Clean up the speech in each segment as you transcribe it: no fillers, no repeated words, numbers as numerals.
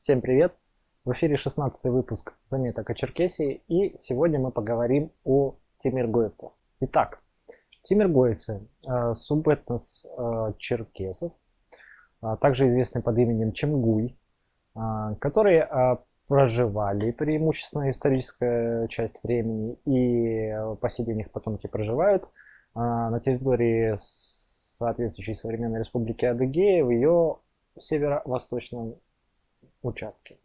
Всем привет! В эфире 16-й выпуск заметок о Черкесии, и сегодня мы поговорим о тимиргоевцах. Итак, тимиргоевцы субэтнос черкесов, также известный под именем Чемгуй, которые проживали преимущественно историческая часть времени, и по сей день их потомки проживают на территории соответствующей современной республики Адыгея в ее северо-восточном участке.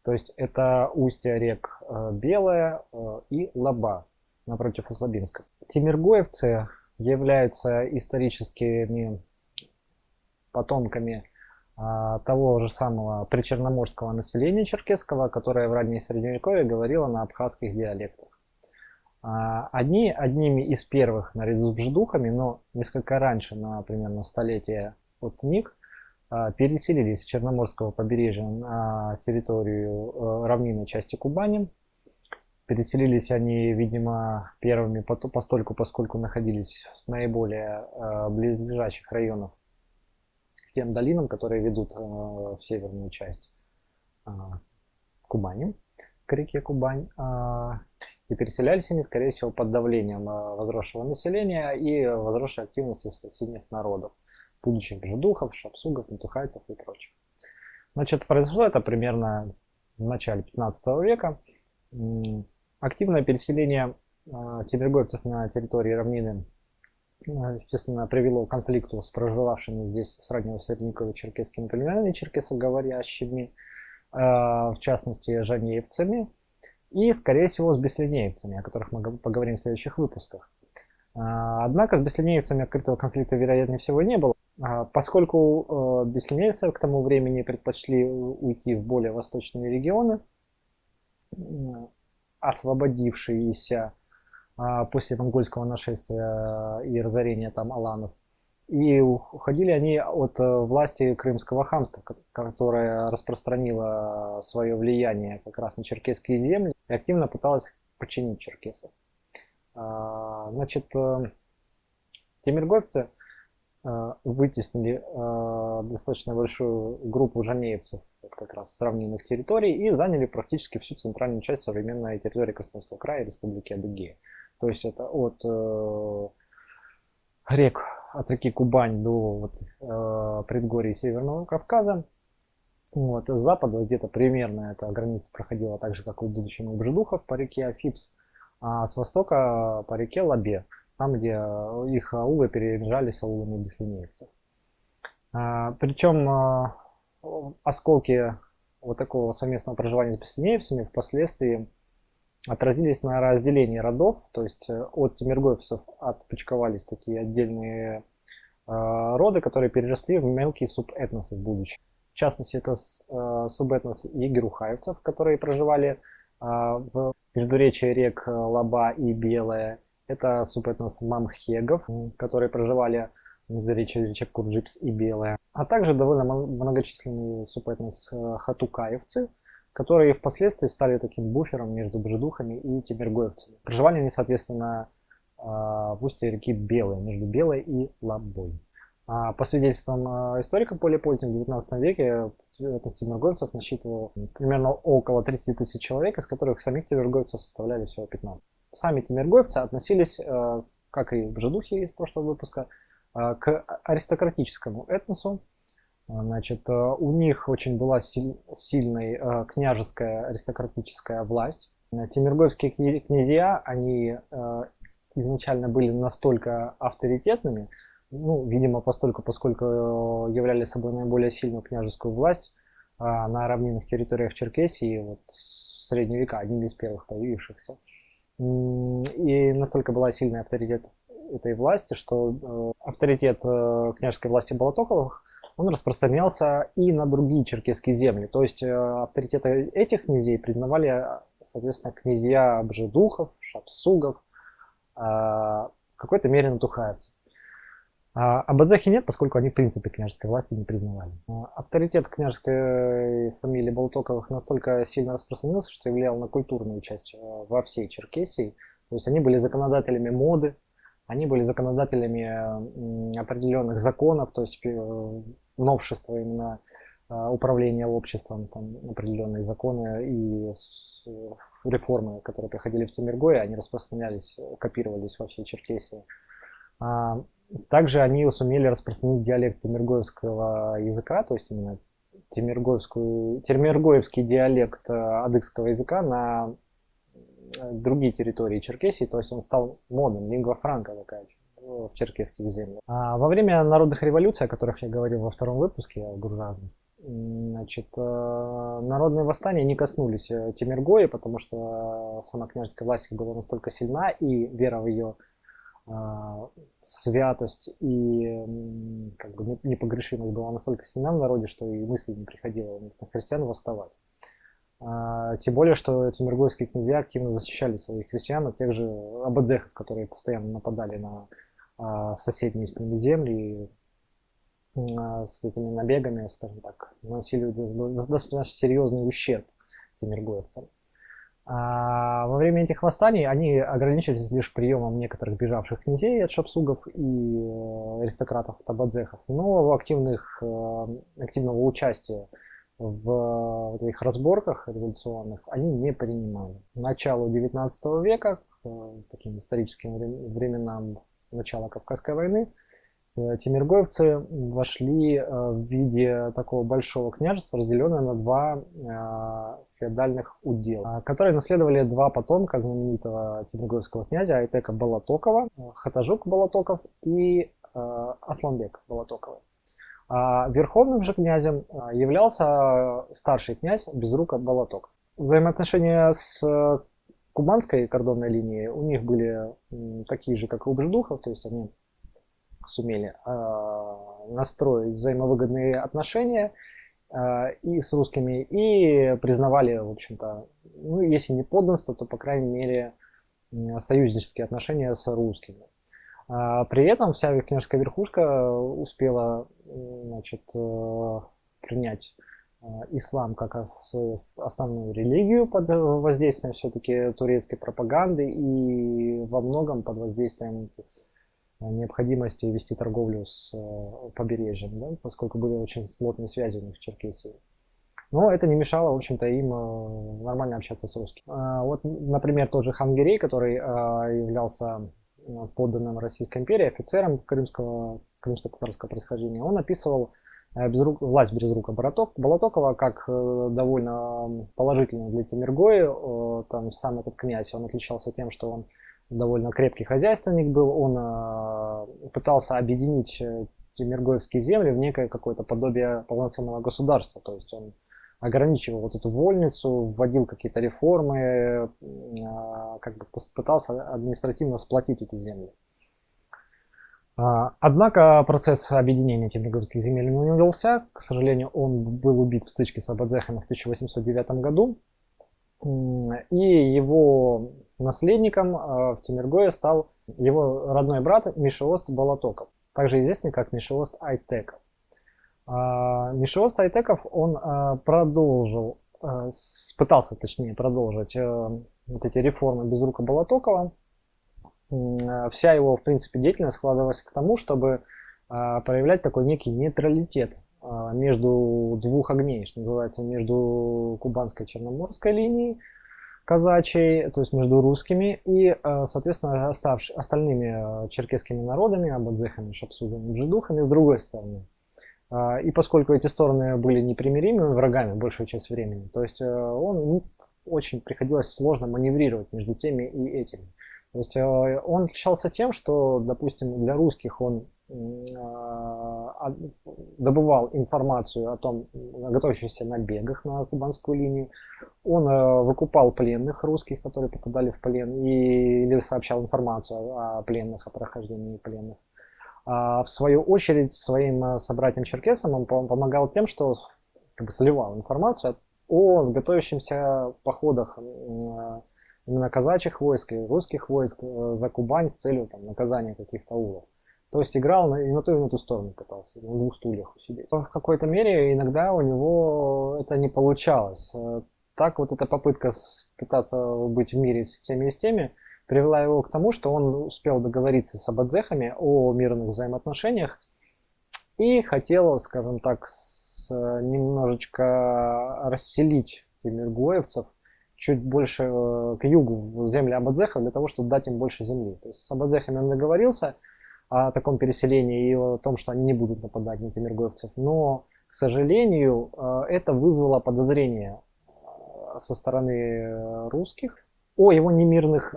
То есть это устья рек Белая и Лаба напротив Услабинска. Тимиргоевцы являются историческими потомками того же самого причерноморского населения черкесского, которое в раннее средневековье говорило на абхазских диалектах. Одними из первых, наряду с бжедухами, но несколько раньше, примерно столетие от них, переселились с Черноморского побережья на территорию равнинной части Кубани. Переселились они, видимо, первыми поскольку находились в наиболее близлежащих районах к тем долинам, которые ведут в северную часть Кубани, к реке Кубань. И переселялись они, скорее всего, под давлением возросшего населения и возросшей активности соседних народов, будущих бжедухов, шапсугов, натухайцев и прочих. Значит, произошло это примерно в начале 15 века. Активное переселение тимиргоевцев на территории равнины, естественно, привело к конфликту с проживавшими здесь с раннего средневековья черкесскими племенами, черкесоговорящими, в частности, жанеевцами и, скорее всего, с беслинеевцами, о которых мы поговорим в следующих выпусках. Однако с беслинеевцами открытого конфликта, вероятнее всего, не было, поскольку беслинеевцы к тому времени предпочли уйти в более восточные регионы, освободившиеся после монгольского нашествия и разорения там аланов. И уходили они от власти Крымского ханства, которое распространило свое влияние как раз на черкесские земли и активно пыталось подчинить черкесов. Значит, тимиргоевцы вытеснили достаточно большую группу жанеевцев как раз с равнинных территорий и заняли практически всю центральную часть современной территории Костанайского края и Республики Адыгея. То есть это от реки Кубань до предгорий Северного Кавказа. С запада где-то примерно эта граница проходила так же, как у будущих бжедухов по реке Афипс, а с востока по реке Лабе, там, где их аулы перемежались с аулами беслинеевцев. Причем осколки вот такого совместного проживания с беслинеевцами впоследствии отразились на разделении родов, то есть от тимиргоевцев отпочковались такие отдельные роды, которые переросли в мелкие субэтносы в будущем. В частности, это субэтнос егерухаевцев, которые проживали в междуречии рек Лаба и Белая. Это субэтнос мамхегов, которые проживали в междуречии речек Курджипс и Белая. А также довольно многочисленный субэтнос хатукаевцы, которые впоследствии стали таким буфером между бжедухами и тимиргоевцами. Проживали они, соответственно, в устье реки Белой, между Белой и Лабой. По свидетельствам историков более позднего, в 19 веке этнос тимиргоевцев насчитывал примерно около 30 тысяч человек, из которых самих тимиргоевцев составляли всего 15. Сами тимиргоевцы относились, как и бжедухи из прошлого выпуска, к аристократическому этносу. Значит, у них очень была сильная княжеская аристократическая власть. Тимиргоевские князья, они изначально были настолько авторитетными, видимо, поскольку являли собой наиболее сильную княжескую власть на равнинных территориях Черкесии в средние века, одними из первых появившихся. И настолько была сильный авторитет этой власти, что авторитет княжеской власти Балатоковых, он распространялся и на другие черкесские земли. То есть авторитет этих князей признавали, соответственно, князья бжедухов, шапсугов, в какой-то мере натухаевцев. А бадзахи нет, поскольку они в принципе княжеской власти не признавали. Авторитет княжеской фамилии Балатоковых настолько сильно распространился, что влиял на культурную часть во всей Черкесии. То есть они были законодателями моды, они были законодателями определенных законов, то есть новшества именно управления обществом, там определенные законы и реформы, которые проходили в Темиргое, они распространялись, копировались во всей Черкесии. Также они сумели распространить диалект темиргоевского языка, то есть именно темиргоевский диалект адыгского языка на другие территории Черкесии, то есть он стал модным, лингва франка такая в черкесских землях. Во время народных революций, о которых я говорил во втором выпуске, о буржуазных, значит, народные восстания не коснулись Темиргоя, потому что сама княжеская власть была настолько сильна, и вера в ее святость и как бы непогрешимость была настолько сильна в народе, что и мысли не приходило у местных христиан восставать. Тем более, что темиргойские князья активно защищали своих крестьян от тех же абадзехов, которые постоянно нападали на соседние с ними земли и с этими набегами, скажем так, наносили достаточно серьезный ущерб темиргоевцам. Во время этих восстаний они ограничились лишь приемом некоторых бежавших князей от шапсугов и аристократов от абадзехов, но активного участия в этих разборках революционных они не принимали. К началу 19 века, таким историческим временам начала Кавказской войны, темиргоевцы вошли в виде такого большого княжества, разделенное на два феодальных удела, которые наследовали два потомка знаменитого темиргоевского князя Айтека Балатокова, Хатажук Балатоков и Асланбек Балатоковы. А верховным же князем являлся старший князь Безрука Балатоков. Взаимоотношения с кубанской кордонной линией у них были такие же, как у бжедухов, то есть они сумели настроить взаимовыгодные отношения и с русскими, и признавали, в общем-то, ну, если не подданство, то, по крайней мере, союзнические отношения с русскими. При этом вся княжеская верхушка успела, значит, принять ислам как свою основную религию под воздействием все-таки турецкой пропаганды и во многом под воздействием необходимости вести торговлю с побережьем, да, поскольку были очень плотные связи у них в Черкесии. Но это не мешало, в общем-то, им нормально общаться с русскими. Вот, например, тот же хан Гирей, который являлся подданным Российской империи, офицером крымско-татарского происхождения, он описывал власть Безрука Балатокова как довольно положительную для Темиргоя. Там сам этот князь, он отличался тем, что он довольно крепкий хозяйственник был, он пытался объединить темиргоевские земли в некое какое-то подобие полноценного государства, то есть он ограничивал вот эту вольницу, вводил какие-то реформы, как бы пытался административно сплотить эти земли. Однако процесс объединения темиргоевских земель не удался. К сожалению, он был убит в стычке с абадзехами в 1809 году. И его наследником в Темиргое стал его родной брат Мишеост Балатоков, также известный как Мишеост Айтеков. Мишеост Айтеков, он пытался продолжить вот эти реформы Безрука Балатокова. Вся его, в принципе, деятельность складывалась к тому, чтобы проявлять такой некий нейтралитет между двух огней, что называется, между кубанской черноморской линией казачьей, то есть между русскими и, соответственно, остальными черкесскими народами, абадзехами, шапсугами, бжедухами с другой стороны. И поскольку эти стороны были непримиримыми врагами большую часть времени, то есть очень приходилось сложно маневрировать между теми и этими. То есть он отличался тем, что, допустим, для русских он добывал информацию о том, о готовящихся набегах на кубанскую линию. Он выкупал пленных русских, которые попадали в плен, или сообщал информацию о пленных, о прохождении пленных. В свою очередь, своим собратьям-черкесам он помогал тем, что как бы сливал информацию о готовящихся походах именно казачьих войск и русских войск за Кубань с целью там, наказания каких-то аулов. То есть играл и на ту сторону пытался, на двух стульях усидеть. В какой-то мере иногда у него это не получалось. Так вот эта попытка пытаться быть в мире с теми и с теми привела его к тому, что он успел договориться с абадзехами о мирных взаимоотношениях и хотел, скажем так, немножечко расселить тимиргоевцев чуть больше к югу, в земли абадзехов, для того, чтобы дать им больше земли. То есть с абадзехами он договорился о таком переселении и о том, что они не будут нападать на тимиргоевцев, но, к сожалению, это вызвало подозрения со стороны русских о его немирных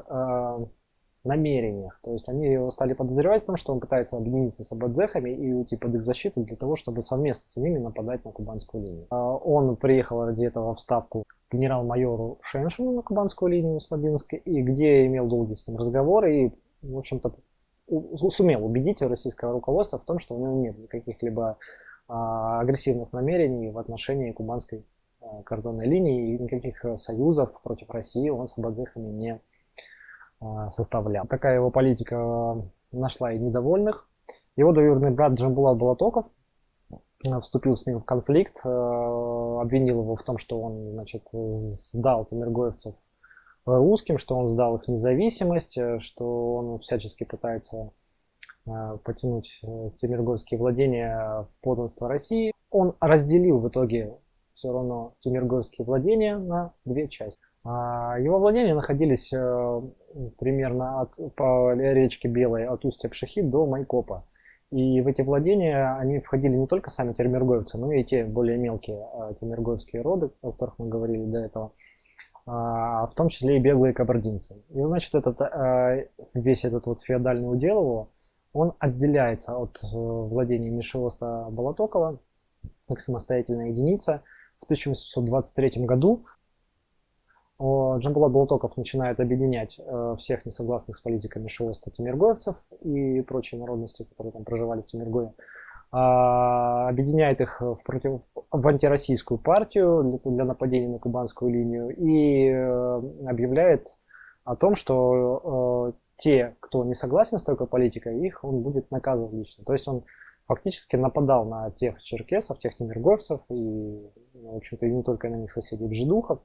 намерениях. То есть они его стали подозревать в том, что он пытается объединиться с абадзехами и уйти под их защиту для того, чтобы совместно с ними нападать на кубанскую линию. Он приехал ради этого в ставку к генерал-майору Шеншину на кубанскую линию Слабинск, и где имел долгий с ним разговор и, в общем-то, сумел убедить российского руководства в том, что у него нет каких-либо агрессивных намерений в отношении кубанской кордонной линии, и никаких союзов против России он с абадзехами не составлял. Такая его политика нашла и недовольных. Его двоюродный брат Джамбулат Балатоков вступил с ним в конфликт, обвинил его в том, что он, значит, сдал тимиргоевцев русским, что он сдал их независимость, что он всячески пытается потянуть тимиргоевские владения в подданство России. Он разделил в итоге все равно тимиргоевские владения на две части. Его владения находились примерно по речке Белой от устья Пшехи до Майкопа. И в эти владения они входили не только сами тимиргоевцы, но и те более мелкие тимиргоевские роды, о которых мы говорили до этого, в том числе и беглые кабардинцы. И, значит, весь этот вот феодальный удел его, он отделяется от владений Мишевоста Балатокова как самостоятельная единица. В 1823 году Джамбулат Балатоков начинает объединять всех несогласных с политикой Мишевоста тимиргоевцев и прочие народности, которые там проживали в Тимиргое, объединяет их в антироссийскую партию для нападения на кубанскую линию и объявляет о том, что те, кто не согласен с такой политикой, их он будет наказывать лично. То есть он фактически нападал на тех черкесов, тех тимиргоевцев и, в общем-то, и не только на них соседей бжедухов,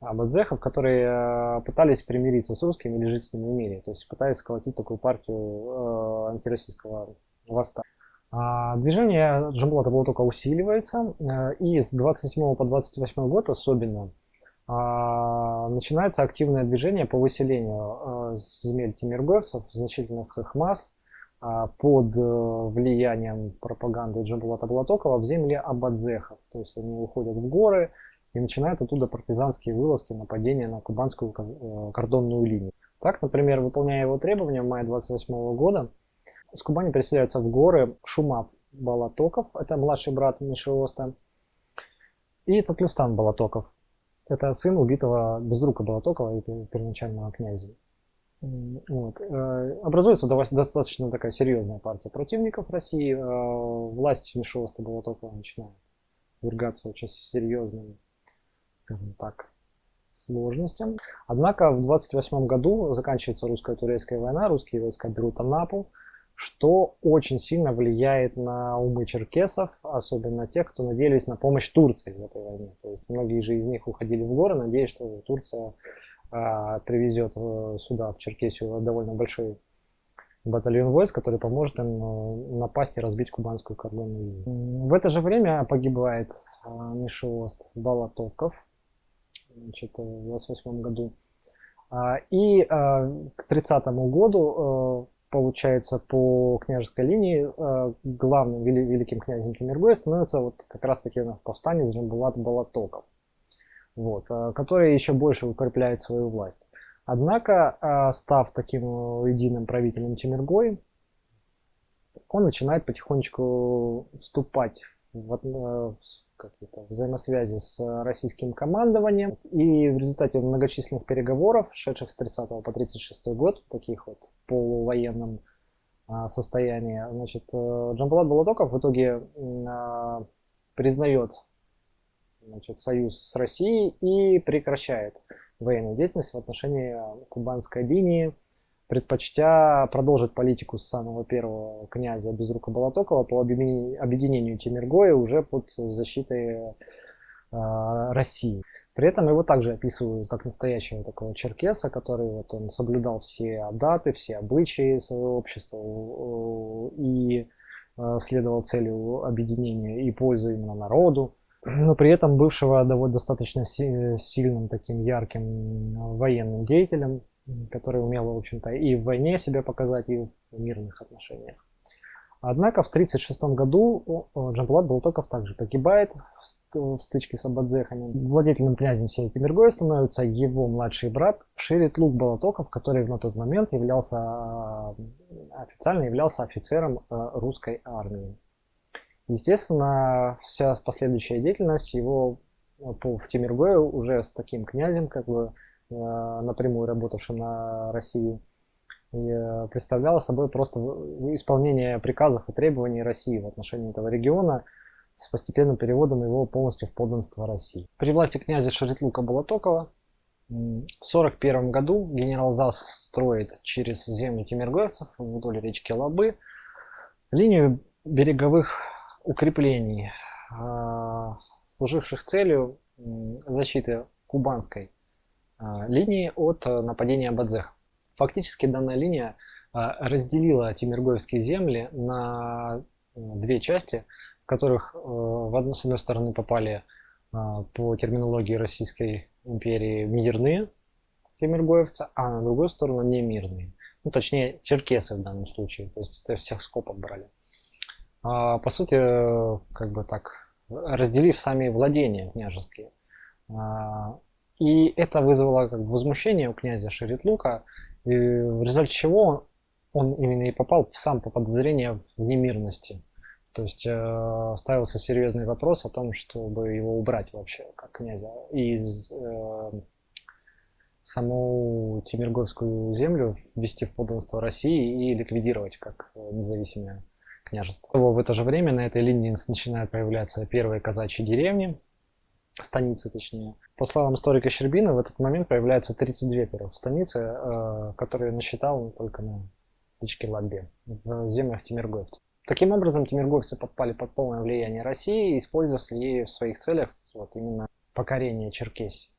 абадзехов, которые пытались примириться с русскими или жить с ними в мире, то есть пытаясь сколотить такую партию антироссийского восстания. Движение Джамбулата Балатокова усиливается, и с 27 по 28 год особенно начинается активное движение по выселению земель тимиргоевцев, значительных их масс, под влиянием пропаганды Джамбулата Балатокова в земли абадзехов. То есть они уходят в горы и начинают оттуда партизанские вылазки, нападения на кубанскую кордонную линию. Так, например, выполняя его требования, в мае 28 года с Кубани переселяются в горы Шумав Балатоков, это младший брат Мишевоста, и Татлюстан Балатоков, это сын убитого Безрука Балатокова и первоначального князя. Вот. Образуется достаточно такая серьезная партия противников России. Власть Мишевоста Балатокова начинает ввергаться очень серьезным, скажем так, сложностям. Однако в 28 году заканчивается русско-турецкая война, русские войска берут Анапу, что очень сильно влияет на умы черкесов, особенно тех, кто надеялись на помощь Турции в этой войне. То есть многие же из них уходили в горы, надеясь, что Турция привезет сюда, в Черкесию, довольно большой батальон войск, который поможет им напасть и разбить кубанскую кордонную линию. В это же время погибает Мишевост Балатоков, значит, в 28 году. И к 30 году, получается, по княжеской линии главным великим князем Тимиргоя становится вот как раз-таки повстанец Джамбулат Балатоков, вот, который еще больше укрепляет свою власть. Однако, став таким единым правителем Тимиргой, он начинает потихонечку вступать в какие-то взаимосвязи с российским командованием. И в результате многочисленных переговоров, шедших с 30 по 36 год, таких вот полувоенном состоянии, значит, Джамбулат Балатоков в итоге признает, значит, союз с Россией и прекращает военную деятельность в отношении кубанской линии, предпочтя продолжить политику с самого первого князя Безрука Балатокова по объединению Тимиргоя уже под защитой России. При этом его также описывают как настоящего такого черкеса, который вот он соблюдал все даты, все обычаи своего общества и следовал целью объединения и пользу именно народу, но при этом бывшего достаточно сильным, таким ярким военным деятелем, который умел, в общем-то, и в войне себя показать, и в мирных отношениях. Однако в 1936 году Джамбулат Балтоков также погибает в стычке с абадзехами. Владетельным князем всей Тимиргоя становится его младший брат Шеритлук Балтоков, который на тот момент официально являлся офицером русской армии. Естественно, вся последующая деятельность его в Тимиргое уже с таким князем, как бы напрямую работавшим на Россию, представляла собой просто исполнение приказов и требований России в отношении этого региона с постепенным переводом его полностью в подданство России. При власти князя Шеритлука Балатокова в 1941 году генерал ЗАС строит через земли тимиргойцев вдоль речки Лабы линию береговых укреплений, служивших целью защиты кубанской линии от нападения абадзехов. Фактически данная линия разделила тимиргоевские земли на две части, в которых с одной стороны попали по терминологии Российской империи мирные тимиргоевцы, а на другую сторону немирные. Ну, точнее, черкесы в данном случае, то есть это всех скопом брали. По сути, как бы так, разделив сами владения княжеские. И это вызвало как бы возмущение у князя Шеритлука, в результате чего он именно и попал сам по подозрению в немирности. То есть ставился серьезный вопрос о том, чтобы его убрать вообще как князя из саму Тимиргоевскую землю ввести в подданство России и ликвидировать как независимое княжество. В это же время на этой линии начинают появляться первые казачьи деревни, станицы точнее. По словам историка Щербина, в этот момент появляются 32 первых станицы, которые насчитал только на речке Лабе, в землях тимиргоевцев. Таким образом, тимиргоевцы попали под полное влияние России и использовали в своих целях вот именно покорение Черкесии.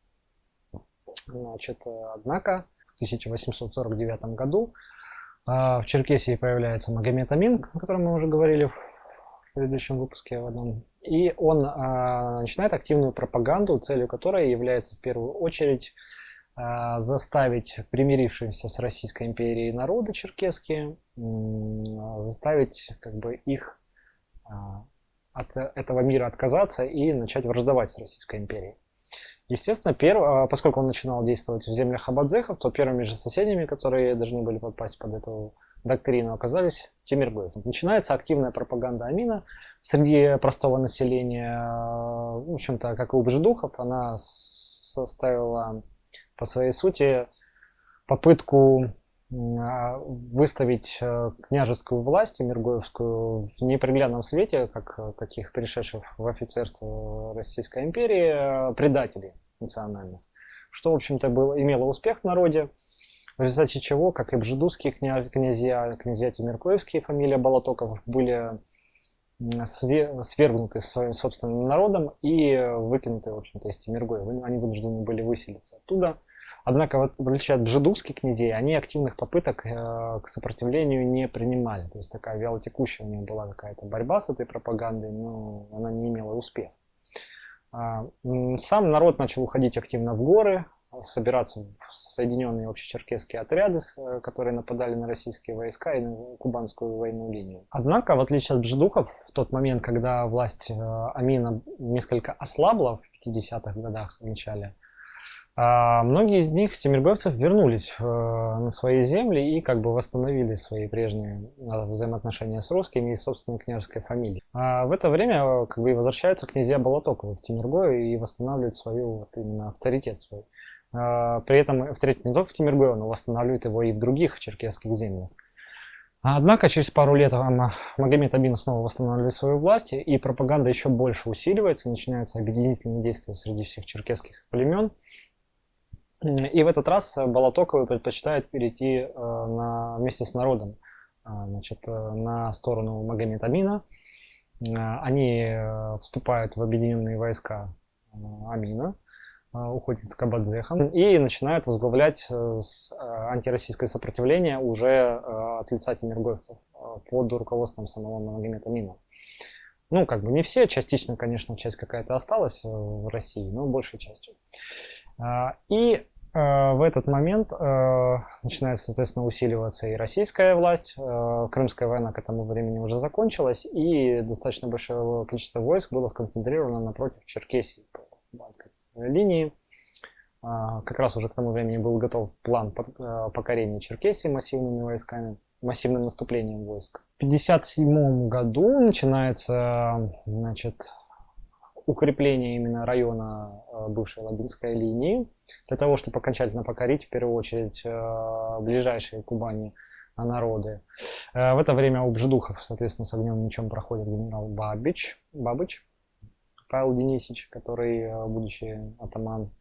Значит, однако в 1849 году в Черкесии появляется Магомед Амин, о котором мы уже говорили в предыдущем выпуске в одном. И он начинает активную пропаганду, целью которой является в первую очередь заставить примирившиеся с Российской империей народы черкесские, заставить как бы их от этого мира отказаться и начать враждовать с Российской империей. Естественно, поскольку он начинал действовать в землях абадзехов, то первыми же соседями, которые должны были попасть под эту доктрину, оказались тимиргоев. Начинается активная пропаганда Амина среди простого населения. В общем-то, как и у бжедухов, она составила по своей сути попытку выставить княжескую власть тимиргоевскую в неприглядном свете, как таких перешедших в офицерство Российской империи, предателей национальных. Что, в общем-то, имело успех в народе, в результате чего, как и бжедусские князья тимиргоевские, фамилия Балатоков, были свергнуты своим собственным народом и выкинуты, в общем-то, из Тимиргоя. Они вынуждены были выселиться оттуда. Однако, в отличие от бжедукских князей, они активных попыток к сопротивлению не принимали. То есть такая вялотекущая у них была какая-то борьба с этой пропагандой, но она не имела успеха. Сам народ начал уходить активно в горы, собираться в соединенные общечеркесские отряды, которые нападали на российские войска и на кубанскую военную линию. Однако, в отличие от бжедухов, в тот момент, когда власть Амина несколько ослабла в 50-х годах в начале, многие из них, тимиргоевцев, вернулись на свои земли и как бы восстановили свои прежние взаимоотношения с русскими и собственной княжеской фамилией. В это время как бы возвращаются князья Балатоковы в Тимиргое и восстанавливают свою вот, именно авторитет свой. При этом авторитет не только в Тимиргое, но восстанавливает его и в других черкесских землях. Однако через пару лет Магомед Амин снова восстанавливает свою власть, и пропаганда еще больше усиливается, начинаются объединительные действия среди всех черкесских племен. И в этот раз Балатоковы предпочитают перейти вместе с народом, значит, на сторону Магомед Амина. Они вступают в объединенные войска Амина, уходит к кабардзехам и начинают возглавлять антироссийское сопротивление уже от лица тимиргоевцев под руководством самого Магомета Амина. Ну, как бы не все, частично, конечно, часть какая-то осталась в России, но большей частью. И в этот момент начинает, соответственно, усиливаться и российская власть. Крымская война к этому времени уже закончилась, и достаточно большое количество войск было сконцентрировано напротив Черкесии по Кубанской линии. Как раз уже к тому времени был готов план покорения Черкесии массивными войсками, массивным наступлением войск. В 1957 году начинается, значит, укрепление именно района бывшей Лабинской линии, для того, чтобы окончательно покорить, в первую очередь, ближайшие к Кубани народы. В это время у Бжедухов, соответственно, с огнем и мечом проходит генерал Бабич, Павел Денисович, который, будучи атаман,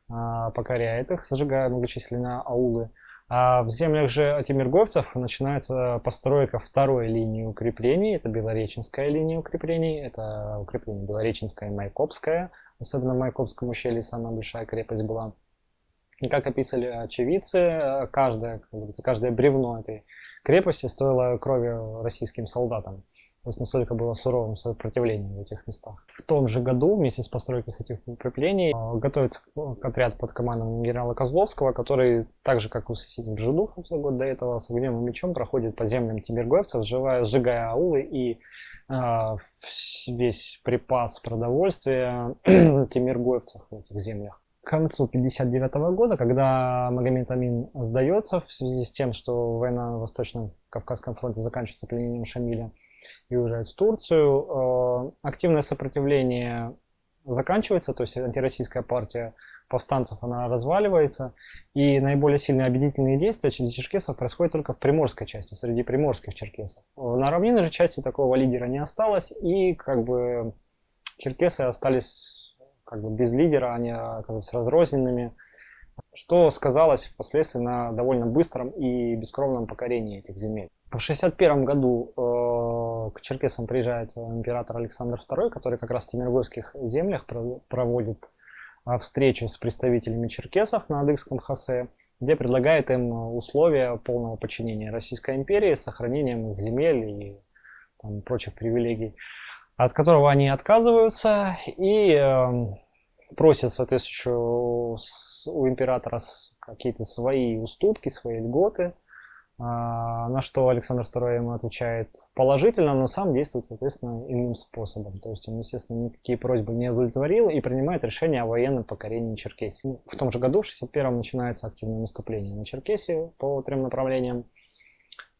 покоряет их, сжигая многочисленные аулы. А в землях же тимиргоевцев начинается постройка второй линии укреплений. Это Белореченская линия укреплений, это укрепление Белореченская и Майкопская. Особенно в Майкопском ущелье самая большая крепость была. И как описали очевидцы, каждое бревно этой крепости стоило крови российским солдатам. То есть настолько было суровым сопротивлением в этих местах. В том же году вместе с постройкой этих укреплений готовится отряд под командованием генерала Козловского, который, так же как у соседей Бжедухов за год до этого, с огнем и мечом проходит по землям тимиргоевцев, сжигая аулы и весь припас продовольствия тимиргоевцев в этих землях. К концу 1959 года, когда Магомед Амин сдается в связи с тем, что война на Восточном Кавказском фронте заканчивается пленением Шамиля и уезжает в Турцию, активное сопротивление заканчивается, то есть антироссийская партия повстанцев, она разваливается, и наиболее сильные объединительные действия через черкесов происходят только в приморской части, среди приморских черкесов. На равнинной же части такого лидера не осталось, и как бы черкесы остались как бы без лидера, они оказались разрозненными, что сказалось впоследствии на довольно быстром и бескровном покорении этих земель. В 1961 году к черкесам приезжает император Александр II, который как раз в тимиргоевских землях проводит встречу с представителями черкесов на Адыгском Хосе, где предлагает им условия полного подчинения Российской империи с сохранением их земель и там, прочих привилегий, от которого они отказываются и просят соответствующую у императора какие-то свои уступки, свои льготы, на что Александр II ему отвечает положительно, но сам действует, соответственно, иным способом. То есть он, естественно, никакие просьбы не удовлетворил и принимает решение о военном покорении Черкесии. В том же году, в 1961-м, начинается активное наступление на Черкесию по 3 направлениям.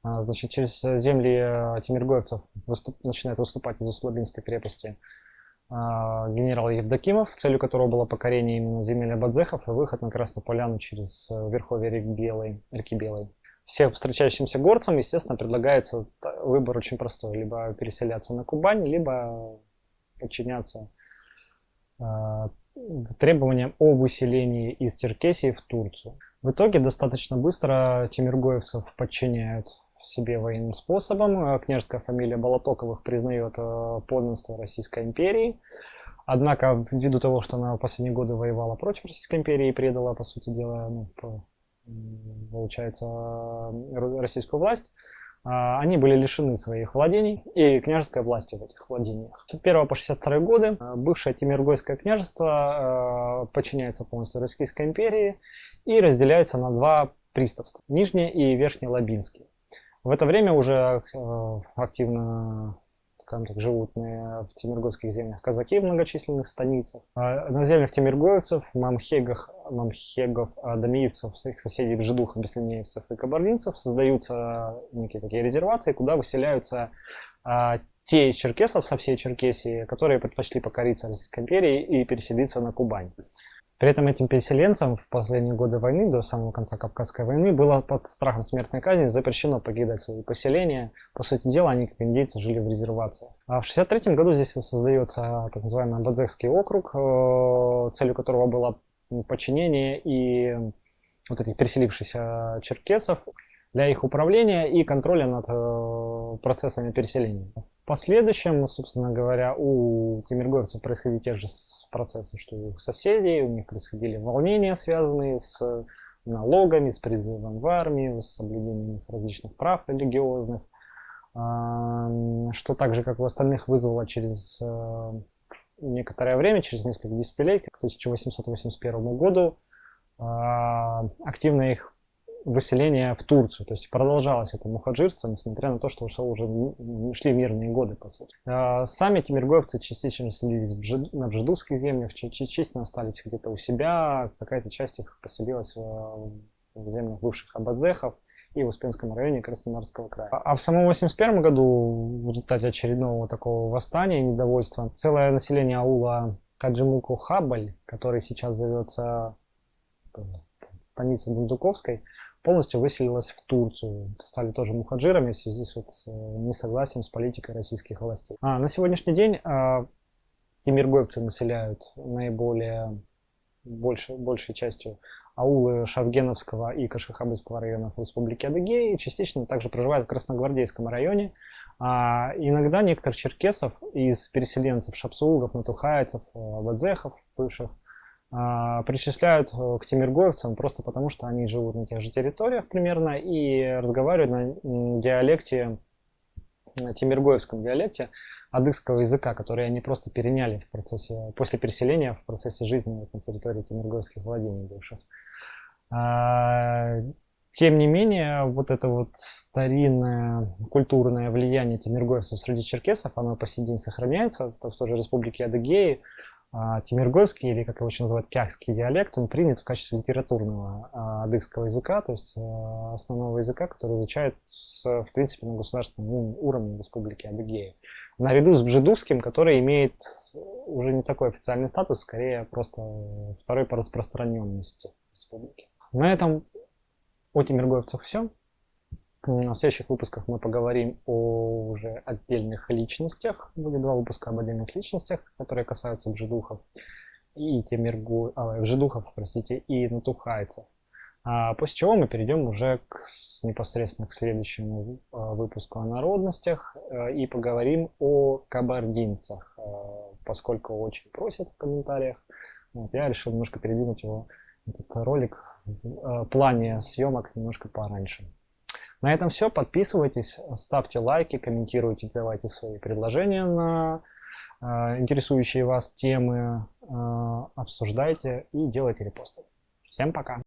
Значит, через земли тимиргоевцев начинает выступать из Услабинской крепости генерал Евдокимов, целью которого было покорение именно земель абадзехов и выход на Красную Поляну через верховье реки Белой. Всем встречающимся горцам, естественно, предлагается выбор очень простой. Либо переселяться на Кубань, либо подчиняться требованиям об выселении из Черкесии в Турцию. В итоге достаточно быстро тимиргоевцев подчиняют себе военным способом. Княжеская фамилия Болотоковых признает подданство Российской империи. Однако, ввиду того, что она в последние годы воевала против Российской империи и предала, по сути дела, получается, российскую власть, они были лишены своих владений и княжеской власти в этих владениях. С 1961 по 1962 годы бывшее Тимиргойское княжество подчиняется полностью Российской империи и разделяется на два приставства – Нижнее и Верхнее Лабинские. В это время уже активно, скажем так, живут в тимиргойских землях казаки в многочисленных станицах. На землях тимиргоевцев, мамхегов, адамиевцев, своих соседей бжедухов, беслинеевцев и кабардинцев создаются некие такие резервации, куда выселяются те из черкесов со всей Черкесии, которые предпочли покориться Российской империи и переселиться на Кубань. При этом этим переселенцам в последние годы войны, до самого конца Кавказской войны, было под страхом смертной казни запрещено покидать свои поселения. По сути дела, они, как индейцы, жили в резервациях. А в 1963 году здесь создается так называемый Абадзехский округ, целью которого было подчинение и вот этих переселившихся черкесов для их управления и контроля над процессами переселения. последующем, собственно говоря, у тимиргоевцев происходили те же процессы, что и у соседей. У них происходили волнения, связанные с налогами, с призывом в армию, с соблюдением их различных прав религиозных, что так же, как у остальных, вызвало через некоторое время, через несколько десятилетий, к 1881 году, активное их выселение в Турцию. То есть продолжалось это мухаджирство, несмотря на то, что уже шли мирные годы, по сути. Сами тимиргоевцы частично селились на бжедузских землях, частично остались где-то у себя, какая-то часть их поселилась в землях бывших абазехов и в Успенском районе Краснодарского края. А в самом 1981 году, в результате очередного такого восстания и недовольства, целое население аула Каджимуку-Хабаль, который сейчас зовется станицей Бундуковской, полностью выселилась в Турцию. Стали тоже мухаджирами в связи с несогласием с политикой российских властей. На сегодняшний день тимиргоевцы населяют большей частью аулы Шавгеновского и Кашихабльского районов Республики Адыгея, и частично также проживают в Красногвардейском районе. Иногда некоторых черкесов из переселенцев шапсулгов, натухайцев, абадзехов бывших причисляют к тимиргоевцам просто потому, что они живут на тех же территориях примерно и разговаривают на диалекте, тимиргоевском диалекте адыгского языка, который они просто переняли после переселения в процессе жизни на территории тимиргоевских владений бывших. Тем не менее, вот это вот старинное культурное влияние тимиргоевцев среди черкесов, оно по сей день сохраняется, в той же республике Адыгеи. Тимиргоевский, или как его еще называют, кяхский диалект, он принят в качестве литературного адыгского языка, то есть основного языка, который изучают в принципе на государственном уровне республики Адыгея. Наряду с бжедузским, который имеет уже не такой официальный статус, скорее просто второй по распространенности республики. На этом о тимиргоевцах все. В следующих выпусках мы поговорим о уже отдельных личностях. Будет 2 выпуска об отдельных личностях, которые касаются бжедухов и и натухайцев. После чего мы перейдем уже непосредственно к следующему выпуску о народностях и поговорим о кабардинцах, поскольку очень просят в комментариях. Я решил немножко передвинуть этот ролик в плане съемок немножко пораньше. На этом все. Подписывайтесь, ставьте лайки, комментируйте, давайте свои предложения на интересующие вас темы, обсуждайте и делайте репосты. Всем пока!